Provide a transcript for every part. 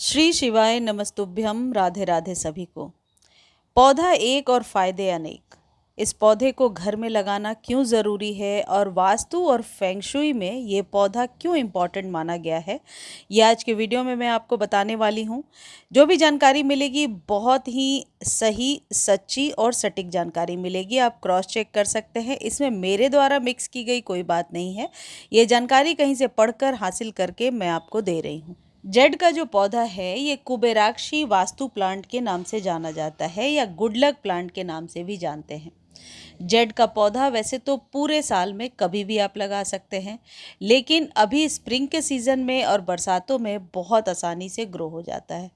श्री शिवाय नमस्तुभ्यम। राधे राधे सभी को। पौधा एक और फायदे अनेक। इस पौधे को घर में लगाना क्यों ज़रूरी है और वास्तु और फेंगशुई में ये पौधा क्यों इम्पॉर्टेंट माना गया है, ये आज के वीडियो में मैं आपको बताने वाली हूँ। जो भी जानकारी मिलेगी बहुत ही सही, सच्ची और सटीक जानकारी मिलेगी। आप क्रॉस चेक कर सकते हैं, इसमें मेरे द्वारा मिक्स की गई कोई बात नहीं है। ये जानकारी कहीं से पढ़कर हासिल करके मैं आपको दे रही हूँ। जेड का जो पौधा है ये कुबेराक्षी वास्तु प्लांट के नाम से जाना जाता है या गुड लक प्लांट के नाम से भी जानते हैं। जेड का पौधा वैसे तो पूरे साल में कभी भी आप लगा सकते हैं, लेकिन अभी स्प्रिंग के सीज़न में और बरसातों में बहुत आसानी से ग्रो हो जाता है।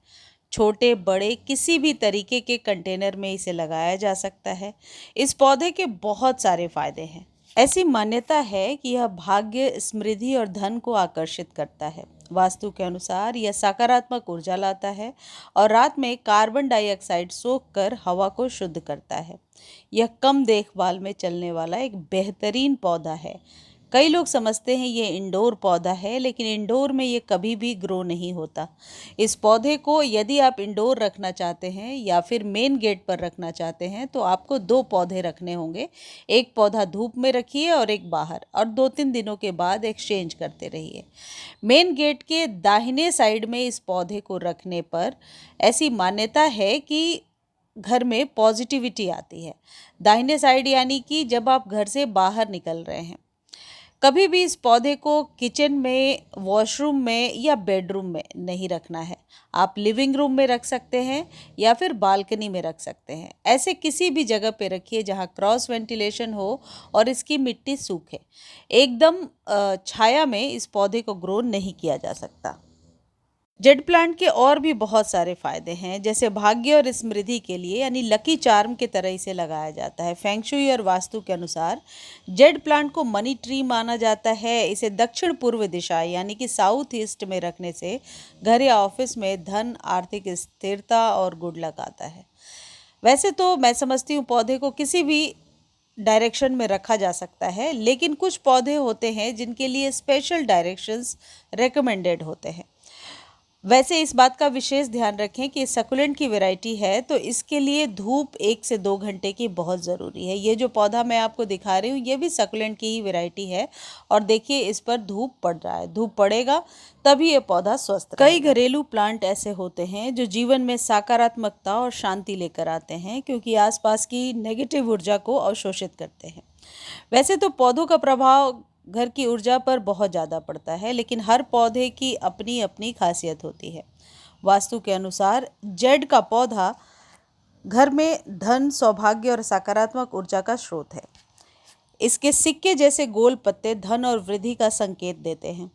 छोटे बड़े किसी भी तरीके के कंटेनर में इसे लगाया जा सकता है। इस पौधे के बहुत सारे फायदे हैं। ऐसी मान्यता है कि यह भाग्य, समृद्धि और धन को आकर्षित करता है। वास्तु के अनुसार यह सकारात्मक ऊर्जा लाता है और रात में कार्बन डाइऑक्साइड सोखकर हवा को शुद्ध करता है। यह कम देखभाल में चलने वाला एक बेहतरीन पौधा है। कई लोग समझते हैं ये इंडोर पौधा है, लेकिन इंडोर में ये कभी भी ग्रो नहीं होता। इस पौधे को यदि आप इंडोर रखना चाहते हैं या फिर मेन गेट पर रखना चाहते हैं तो आपको दो पौधे रखने होंगे। एक पौधा धूप में रखिए और एक बाहर, और 2-3 दिनों के बाद एक्सचेंज करते रहिए। मेन गेट के दाहिने साइड में इस पौधे को रखने पर ऐसी मान्यता है कि घर में पॉजिटिविटी आती है। दाहिने साइड यानी कि जब आप घर से बाहर निकल रहे हैं। कभी भी इस पौधे को किचन में, वॉशरूम में या बेडरूम में नहीं रखना है। आप लिविंग रूम में रख सकते हैं या फिर बालकनी में रख सकते हैं। ऐसे किसी भी जगह पे रखिए जहाँ क्रॉस वेंटिलेशन हो और इसकी मिट्टी सूखे। एकदम छाया में इस पौधे को ग्रो नहीं किया जा सकता। जेड प्लांट के और भी बहुत सारे फायदे हैं, जैसे भाग्य और समृद्धि के लिए यानी लकी चार्म की तरह इसे लगाया जाता है। फेंगशुई और वास्तु के अनुसार जेड प्लांट को मनी ट्री माना जाता है। इसे दक्षिण पूर्व दिशा यानी कि साउथ ईस्ट में रखने से घर या ऑफिस में धन, आर्थिक स्थिरता और गुड लक आता है। वैसे तो मैं समझती हूँ पौधे को किसी भी डायरेक्शन में रखा जा सकता है, लेकिन कुछ पौधे होते हैं जिनके लिए स्पेशल डायरेक्शंस रेकमेंडेड होते हैं। वैसे इस बात का विशेष ध्यान रखें कि सकुलेंट की वैरायटी है तो इसके लिए धूप 1 से 2 घंटे की बहुत ज़रूरी है। ये जो पौधा मैं आपको दिखा रही हूँ ये भी सकुलेंट की ही वैरायटी है, और देखिए इस पर धूप पड़ रहा है। धूप पड़ेगा तभी ये पौधा स्वस्थ रहेगा। कई घरेलू प्लांट ऐसे होते हैं जो जीवन में सकारात्मकता और शांति लेकर आते हैं, क्योंकि आसपास की नेगेटिव ऊर्जा को अवशोषित करते हैं। वैसे तो पौधों का प्रभाव घर की ऊर्जा पर बहुत ज़्यादा पड़ता है, लेकिन हर पौधे की अपनी अपनी खासियत होती है। वास्तु के अनुसार जेड का पौधा घर में धन, सौभाग्य और सकारात्मक ऊर्जा का स्रोत है। इसके सिक्के जैसे गोल पत्ते धन और वृद्धि का संकेत देते हैं,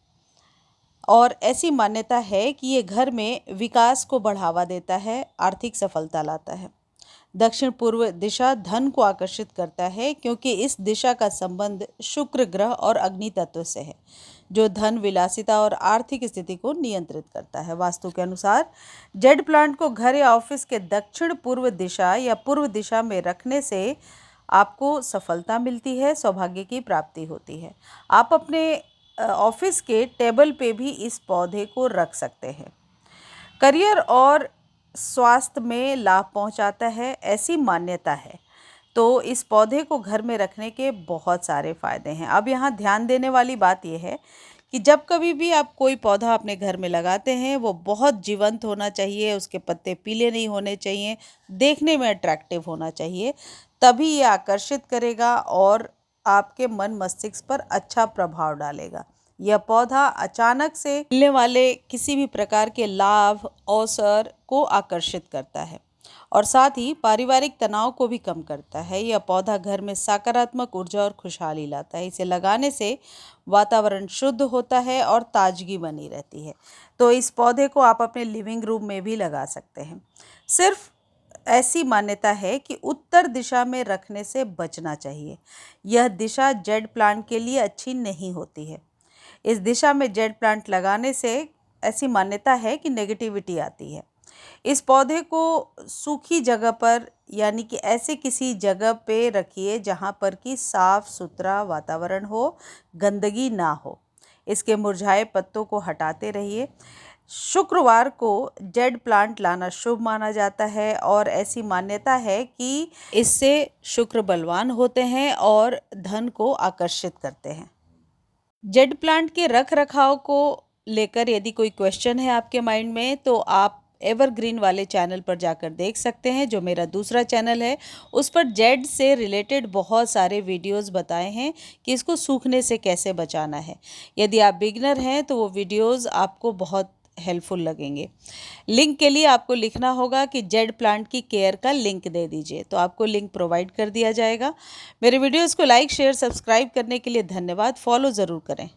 और ऐसी मान्यता है कि ये घर में विकास को बढ़ावा देता है, आर्थिक सफलता लाता है। दक्षिण पूर्व दिशा धन को आकर्षित करता है, क्योंकि इस दिशा का संबंध शुक्र ग्रह और अग्नि तत्व से है, जो धन, विलासिता और आर्थिक स्थिति को नियंत्रित करता है। वास्तु के अनुसार जेड प्लांट को घर या ऑफिस के दक्षिण पूर्व दिशा या पूर्व दिशा में रखने से आपको सफलता मिलती है, सौभाग्य की प्राप्ति होती है। आप अपने ऑफिस के टेबल पे भी इस पौधे को रख सकते हैं। करियर और स्वास्थ्य में लाभ पहुंचाता है, ऐसी मान्यता है। तो इस पौधे को घर में रखने के बहुत सारे फायदे हैं। अब यहाँ ध्यान देने वाली बात यह है कि जब कभी भी आप कोई पौधा अपने घर में लगाते हैं वो बहुत जीवंत होना चाहिए, उसके पत्ते पीले नहीं होने चाहिए, देखने में अट्रैक्टिव होना चाहिए, तभी ये आकर्षित करेगा और आपके मन मस्तिष्क पर अच्छा प्रभाव डालेगा। यह पौधा अचानक से मिलने वाले किसी भी प्रकार के लाभ, अवसर को आकर्षित करता है और साथ ही पारिवारिक तनाव को भी कम करता है। यह पौधा घर में सकारात्मक ऊर्जा और खुशहाली लाता है। इसे लगाने से वातावरण शुद्ध होता है और ताजगी बनी रहती है। तो इस पौधे को आप अपने लिविंग रूम में भी लगा सकते हैं। सिर्फ ऐसी मान्यता है कि उत्तर दिशा में रखने से बचना चाहिए। यह दिशा जेड प्लांट के लिए अच्छी नहीं होती है। इस दिशा में जेड प्लांट लगाने से ऐसी मान्यता है कि नेगेटिविटी आती है। इस पौधे को सूखी जगह पर यानी कि ऐसे किसी जगह पे रखिए जहाँ पर कि साफ सुथरा वातावरण हो, गंदगी ना हो। इसके मुरझाए पत्तों को हटाते रहिए। शुक्रवार को जेड प्लांट लाना शुभ माना जाता है और ऐसी मान्यता है कि इससे शुक्र बलवान होते हैं और धन को आकर्षित करते हैं। जेड प्लांट के रख रखाव को लेकर यदि कोई क्वेश्चन है आपके माइंड में तो आप एवरग्रीन वाले चैनल पर जाकर देख सकते हैं, जो मेरा दूसरा चैनल है। उस पर जेड से रिलेटेड बहुत सारे वीडियोस बताए हैं कि इसको सूखने से कैसे बचाना है। यदि आप बिगिनर हैं तो वो वीडियोस आपको बहुत हेल्पफुल लगेंगे। लिंक के लिए आपको लिखना होगा कि जेड प्लांट की केयर का लिंक दे दीजिए, तो आपको लिंक प्रोवाइड कर दिया जाएगा। मेरे वीडियोस को लाइक शेयर सब्सक्राइब करने के लिए धन्यवाद। फॉलो ज़रूर करें।